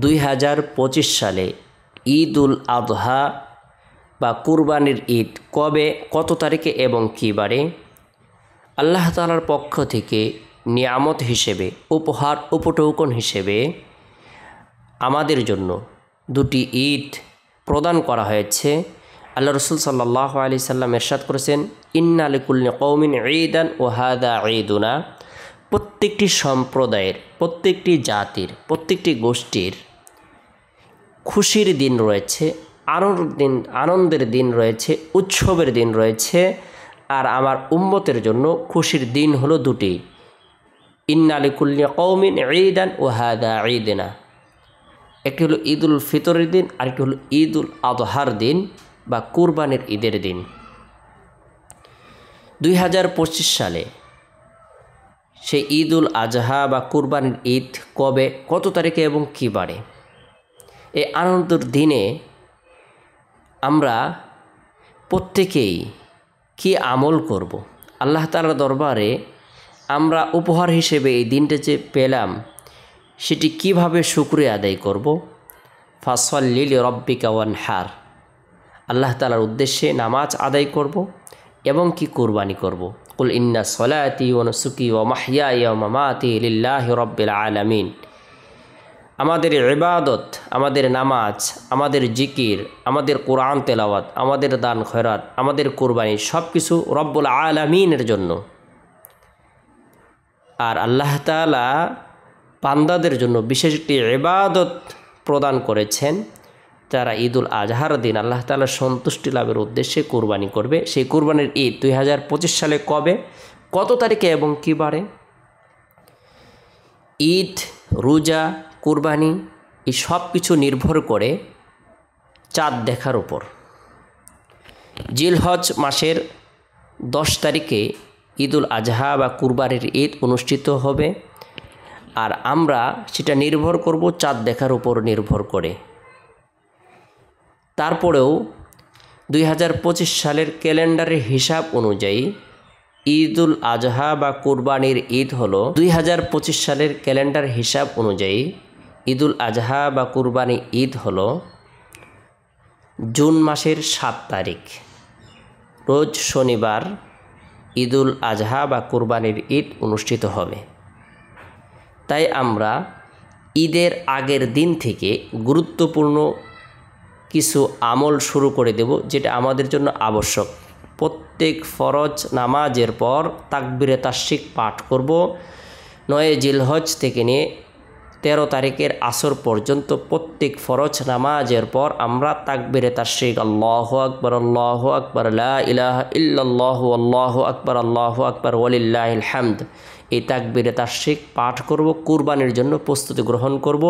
2025 সালে ঈদ উল আযহা বা কুরবানির ঈদ কবে, কত তারিখে এবং কী বারে? আল্লাহ তাআলার পক্ষ থেকে নিয়ামত হিসেবে, উপহার উপটৌকন হিসেবে আমাদের জন্য দুটি ঈদ প্রদান করা হয়েছে। আল্লাহ রসুল সাল্লাল্লাহু আলাইহি সাল্লাম ইরশাদ করেছেন, ইন্না লিকুল্লি কওমিন ঈদান ওয়া হাযা ঈদুনা। প্রত্যেকটি সম্প্রদায়ের, প্রত্যেকটি জাতির, প্রত্যেকটি গোষ্ঠীর খুশির দিন রয়েছে, আনন্দের দিন রয়েছে, উৎসবের দিন রয়েছে। আর আমার উম্মতের জন্য খুশির দিন হলো দুটি, ইন্না লিকুল্লি কওমিন ঈদান ওয়া হাযা ঈদুনা। একটি হলো ঈদ উল ফিতরের দিন, আরেকটি হলো ঈদ উল আযহার দিন বা কুরবানির ঈদের দিন। 2025 সালে সেই ঈদ উল আযহা বা কুরবানির ঈদ কবে, কত তারিখে এবং কী বারে? এই আনন্দের দিনে আমরা প্রত্যেকেই কি আমল করব? আল্লাহ তাআলার দরবারে আমরা উপহার হিসেবে এই দিনটা যে পেলাম, সেটি কিভাবে শুকরিয়া আদায় করব? ফাসল্লি লিরাব্বিকা ওয়ানহার। আল্লাহ তাআলার উদ্দেশ্যে নামাজ আদায় করব এবং কি কুরবানি করব। কুল ইন্না সলাতি ওয়া নুসুকি ওয়া মাহইয়ায়া ওয়া মামাতি লিল্লাহি রাব্বিল আলামিন। আমাদের ইবাদত, আমাদের নামাজ, আমাদের জিকির, আমাদের কোরআন তেলাওয়াত, আমাদের দান খয়রাত, আমাদের কুরবানি সব কিছু রব্বুল আলামিনের জন্য। আর আল্লাহ তাআলা বান্দাদের জন্য বিশেষ একটি ইবাদত প্রদান করেছেন, যারা ঈদ উল আযহার দিন আল্লাহ তাআলার সন্তুষ্টি লাভের উদ্দেশ্যে কুরবানি করবে। সেই কুরবানির ঈদ 2025 সালে কবে, কত তারিখে এবং কী বারে? ঈদ, রোজা, কুরবানি এই সব কিছু নির্ভর করে চাঁদ দেখার উপর। জিলহজ মাসের 10 তারিখে ঈদ উল আযহা বা কুরবানির ঈদ অনুষ্ঠিত হবে। আর আমরা সেটা নির্ভর করব চাঁদ দেখার উপর নির্ভর করে। তারপরেও 2025 সালের ক্যালেন্ডারের হিসাব অনুযায়ী ঈদ উল আযহা বা কুরবানির ঈদ হলো 2025 সালের ক্যালেন্ডার হিসাব অনুযায়ী ঈদ উল আযহা বা কুরবানি ঈদ হলো জুন মাসের 7 তারিখ, রোজ শনিবার ঈদ উল আযহা বা কুরবানির ঈদ অনুষ্ঠিত হবে। তাই আমরা ঈদের আগের দিন থেকে গুরুত্বপূর্ণ কিছু আমল শুরু করে দেব, যেটা আমাদের জন্য আবশ্যক। প্রত্যেক ফরজ নামাজের পর তাকবীরে তাশরিক পাঠ করব। 9 জিলহজ থেকে নিয়ে 13 তারিখের আসর পর্যন্ত প্রত্যেক ফরজ নামাজের পর আমরা তাকবীরে তাশরিক আল্লাহু আকবার, আল্লাহু আকবার, লা ইলাহা ইল্লাল্লাহু, আল্লাহু আকবার, আল্লাহু আকবার, ওয়ালিল্লাহিল হামদ, এই তাকবীরে তাশরিক পাঠ করব। কুরবানির জন্য প্রস্তুতি গ্রহণ করব।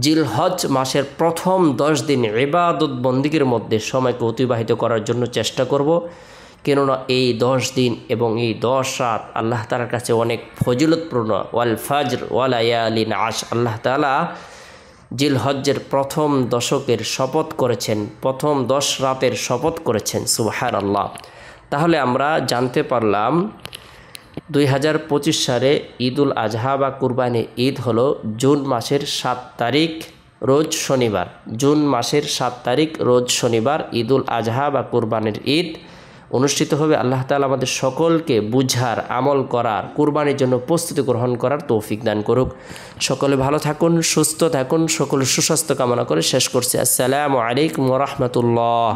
জিলহজ মাসের প্রথম 10 দিন ইবাদত বন্দিগির মধ্যে সময়কে অতিবাহিত করার জন্য চেষ্টা করব। কেননা এই 10 দিন এবং এই 10 রাত আল্লাহ তাআলার কাছে অনেক ফজিলতপূর্ণ। ওয়াল ফাজর ওয়া লায়ালিন আশ, আল্লাহ তাআলা জিলহজ্জের প্রথম দশকের শপথ করেছেন, প্রথম 10 রাতের শপথ করেছেন। সুবহানাল্লাহ। তাহলে আমরা জানতে পারলাম 2025 সালে ঈদ উল আযহা বা কুরবানি ঈদ হলো জুন মাসের 7 তারিখ রোজ শনিবার। জুন মাসের 7 তারিখ রোজ শনিবার ঈদ উল আযহা বা কুরবানির ঈদ অনুষ্ঠিত হবে। আল্লাহ তাআলা আমাদের সকলকে বুঝার, আমল করার, কুরবানির জন্য প্রস্তুতি গ্রহণ করার তৌফিক দান করুক। সকলে ভালো থাকুন, সুস্থ থাকুন, সকলের সুস্বাস্থ্য কামনা করে শেষ করছি। আসসালামু আলাইকুম ওয়া রাহমাতুল্লাহ।